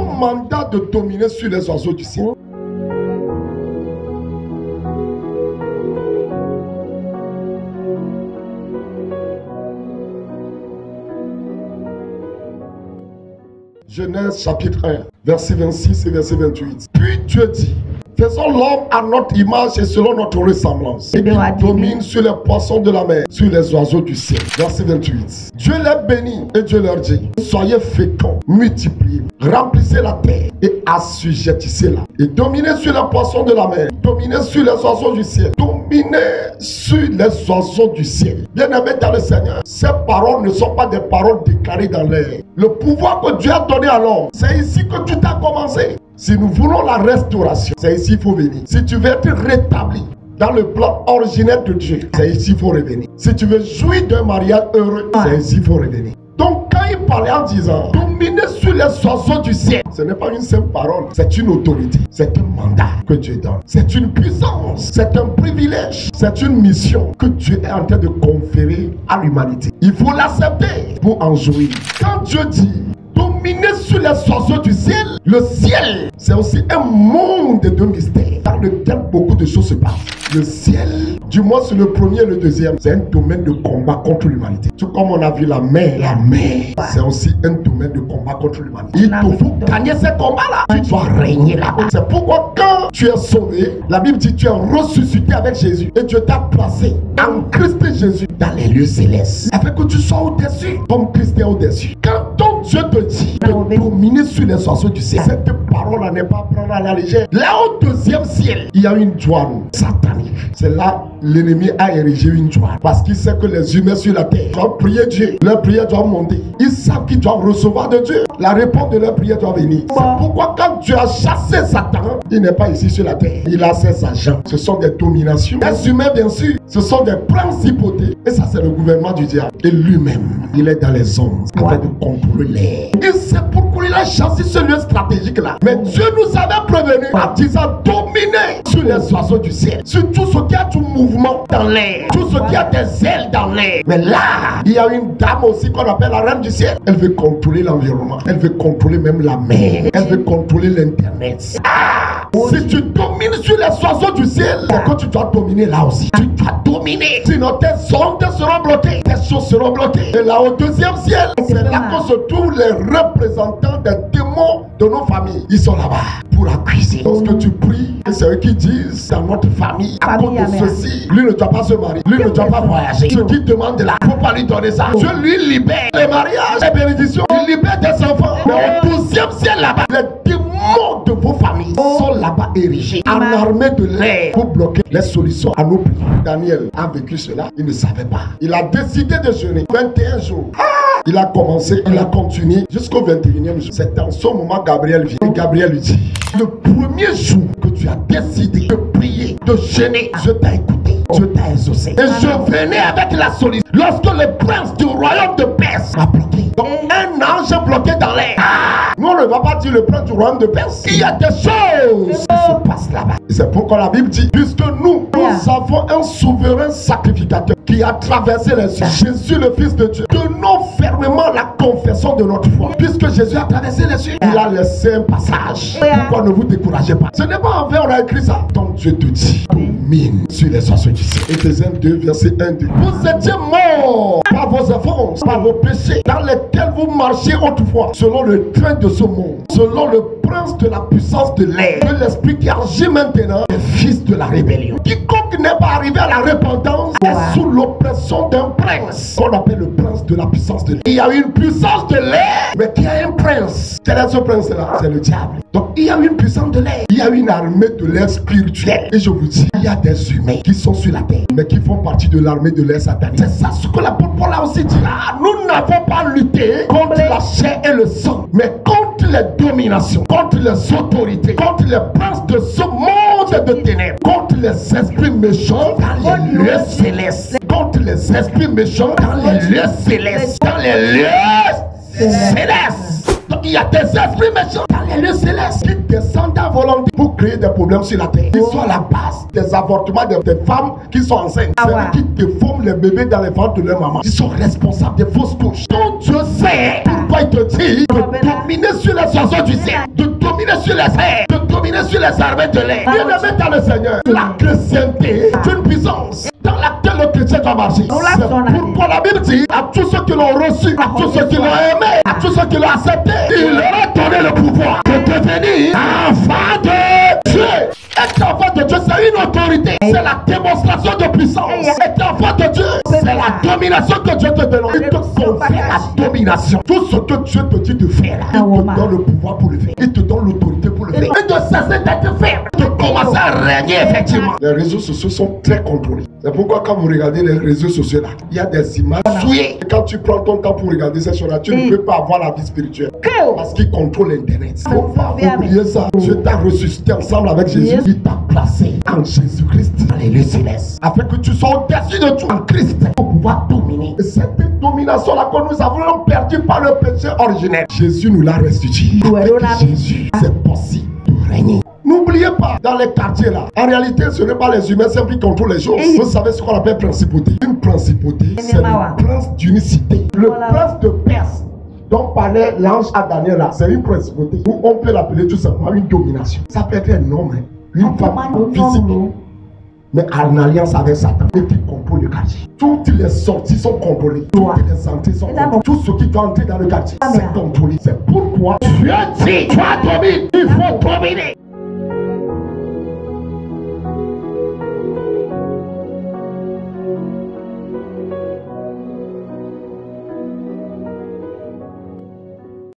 mandat de dominer sur les oiseaux du ciel. Genèse chapitre 1, verset 26 et verset 28. Puis Dieu dit, faisons l'homme à notre image et selon notre ressemblance, et qu'il domine sur les poissons de la mer, sur les oiseaux du ciel. Verset 28. Dieu les bénit et Dieu leur dit, soyez féconds, multipliez, remplissez la terre et assujettissez-la. Et dominez sur les poissons de la mer, dominez sur les oiseaux du ciel, dominez sur les oiseaux du ciel. Bien-aimés dans le Seigneur, ces paroles ne sont pas des paroles déclarées dans l'air. Le pouvoir que Dieu a donné à l'homme, c'est ici que tout a commencé. Si nous voulons la restauration, c'est ici qu'il faut venir. Si tu veux être rétabli dans le plan originel de Dieu, c'est ici qu'il faut revenir. Si tu veux jouir d'un mariage heureux, c'est ici qu'il faut revenir. Donc quand il parlait en disant, dominez sur les oiseaux du ciel, ce n'est pas une simple parole, c'est une autorité, c'est un mandat que Dieu donne. C'est une puissance, c'est un privilège, c'est une mission que Dieu est en train de conférer à l'humanité. Il faut l'accepter pour en jouir. Quand Dieu dit, dominez sur les oiseaux du ciel. Le ciel, c'est aussi un monde de mystères dans lequel beaucoup de choses se passent. Le ciel, du moins sur le premier et le deuxième, c'est un domaine de combat contre l'humanité. Tout comme on a vu la mer, c'est aussi un domaine de combat contre l'humanité. Il te faut gagner ces combats-là. Tu dois régner là-bas. C'est pourquoi quand tu es sauvé, la Bible dit que tu es ressuscité avec Jésus et Dieu t'a placé en Christ Jésus dans les lieux célestes. Afin que tu sois au-dessus, comme Christ est au-dessus. Quand ton Dieu te dit de dominer sur les oiseaux du ciel, cette parole n'est pas à prendre à la légère. Là au deuxième ciel, il y a une douane satanique. C'est là l'ennemi a érigé une douane. Parce qu'il sait que les humains sur la terre doivent prier Dieu. Leur prière doit monter. Ils savent qu'ils doivent recevoir de Dieu. La réponse de leur prière doit venir. C'est pourquoi quand Dieu a chassé Satan, il n'est pas ici sur la terre. Il a ses agents. Ce sont des dominations. Les humains, bien sûr, ce sont des principautés. Et ça, c'est le gouvernement du diable. Et lui-même, il est dans les ondes afin de contrôler l'air. Et c'est pourquoi il a chassé ce lieu stratégique-là. Mais Dieu nous avait prévenu en disant dominer sur les oiseaux du ciel, sur tout ce qui a du mouvement dans l'air, tout ce qui a des ailes dans l'air. Mais là, il y a une dame aussi qu'on appelle la reine du ciel. Elle veut contrôler l'environnement. Elle veut contrôler même la mer. Elle veut contrôler l'internet. Si tu domines sur les oiseaux du ciel, c'est que tu dois dominer là aussi. Tu dois dominer. Sinon tes ondes seront bloquées. Tes choses seront bloquées. Et là au deuxième ciel, c'est là que se trouvent les représentants des démons de nos familles. Ils sont là-bas pour accuser. Lorsque tu pries, et c'est eux qui disent dans notre famille, à cause de ceci, lui ne doit pas se marier, lui ne doit pas voyager. Ce qui demande là, il ne faut pas lui donner ça. Dieu lui libère les mariages, les bénédictions. Il libère des enfants. Mais au deuxième ciel là-bas, les démons de vos familles sont là-bas érigés en armée de l'air pour bloquer les solutions à nos prières. Daniel a vécu cela, il ne savait pas. Il a décidé de jeûner 21 jours. Il a commencé, il a continué jusqu'au 21e jour. C'est en ce moment Gabriel vient. Et Gabriel lui dit, le premier jour que tu as décidé de prier, de jeûner, je t'ai écouté, je t'ai exaucé. Et je venais avec la solution. Lorsque le prince du royaume de Perse m'a bloqué, donc un ange bloqué dans l'air. Nous on ne va pas dire le prince du royaume de Perse. Il y a des choses qui se passent là-bas. C'est pourquoi la Bible dit, puisque nous avons un souverain sacrificateur qui a traversé les cieux, Jésus le Fils de Dieu, tenons fermement la confession de notre foi. Puisque Jésus a traversé les cieux, il a laissé un passage. Pourquoi ne vous découragez pas? Ce n'est pas en vain, on a écrit ça. Donc Dieu te dit, domine sur les oiseaux du ciel. Éphésiens 2, verset 1, 2. Vous étiez morts par vos offenses, par vos péchés, dans lesquels vous marchiez autrefois, selon le train de ce monde, selon le prince de la puissance de l'air, de l'esprit qui agit maintenant, les fils de la rébellion. Quiconque n'est pas arrivé à la repentance est sous l'oppression d'un prince qu'on appelle le prince de la puissance de l'air. Il y a une puissance de l'air, mais qui a un prince. Quel est ce prince-là? C'est le diable. Donc il y a une puissance de l'air, il y a une armée de l'air spirituelle. Et je vous dis, il y a des humains qui sont sur la terre, mais qui font partie de l'armée de l'air satanique. C'est ça ce que l'apôtre Paul a aussi dit. Nous n'avons pas lutté contre la chair et le sang, mais contre les dominations, contre les autorités, contre les princes de ce monde de ténèbres, contre les esprits méchants dans les lieux célestes, contre les esprits méchants dans les lieux célestes, dans les lieux célestes. Donc il y a des esprits méchants dans les lieux célestes qui descendent à volonté pour créer des problèmes sur la terre. Ils sont à la base des avortements des femmes qui sont enceintes. C'est eux qui déforment les bébés dans les ventres de leur maman. Ils sont responsables des fausses couches. Donc Dieu sait pourquoi fois il te dit de dominer sur les oiseaux du ciel, de dominer sur les airs, de dominer sur les armées de l'air. Bien-aimé dans le Seigneur, la chrétienté est une puissance dans laquelle le chrétien doit marcher. C'est pourquoi la Bible dit à tous ceux qui l'ont reçu, à tous ceux qui l'ont aimé, à tous ceux qui l'ont accepté, il leur a donné le pouvoir de devenir enfant de Dieu. Être enfant de Dieu, c'est une autorité. C'est la démonstration de puissance. Être enfant de Dieu, c'est la domination que Dieu te donne. Il te confère la domination. Tout ce que Dieu te dit de faire, il te donne le pouvoir pour le faire. Il te donne l'autorité pour le faire. Et de cesser d'être faible, de commencer à régner effectivement. Les réseaux sociaux sont très contrôlés. C'est pourquoi quand vous regardez les réseaux sociaux là, il y a des images souillées. Et quand tu prends ton temps pour regarder ces choses-là, tu ne peux pas avoir la vie spirituelle. Parce qu'il contrôle Internet. Il ne faut pas oublier ça. Dieu t'a ressuscité ensemble avec Jésus. Il t'a placé en Jésus-Christ dans les lieux célestes. Afin que tu sois au-dessus de tout en Christ pour pouvoir dominer. Et cette domination-là que nous avons perdue par le péché originel, Jésus nous l'a restitué. Avec Jésus, c'est possible de régner. N'oubliez pas, dans les quartiers là, en réalité, ce n'est pas les humains simples qui contrôlent les choses. Vous savez ce qu'on appelle principauté. Une principauté, c'est le prince d'une cité. Le prince de Perse dont parlait l'ange à Daniel là, c'est une principauté. Ou on peut l'appeler tout simplement une domination. Ça peut être un homme, une femme physique, mais en alliance avec Satan, et qui contrôle le quartier. Toutes les sorties sont contrôlées. Toutes les entrées sont contrôlées. Tout ce qui doit entrer dans le quartier, c'est contrôlé. C'est pourquoi Dieu dit, toi domine, il faut dominer.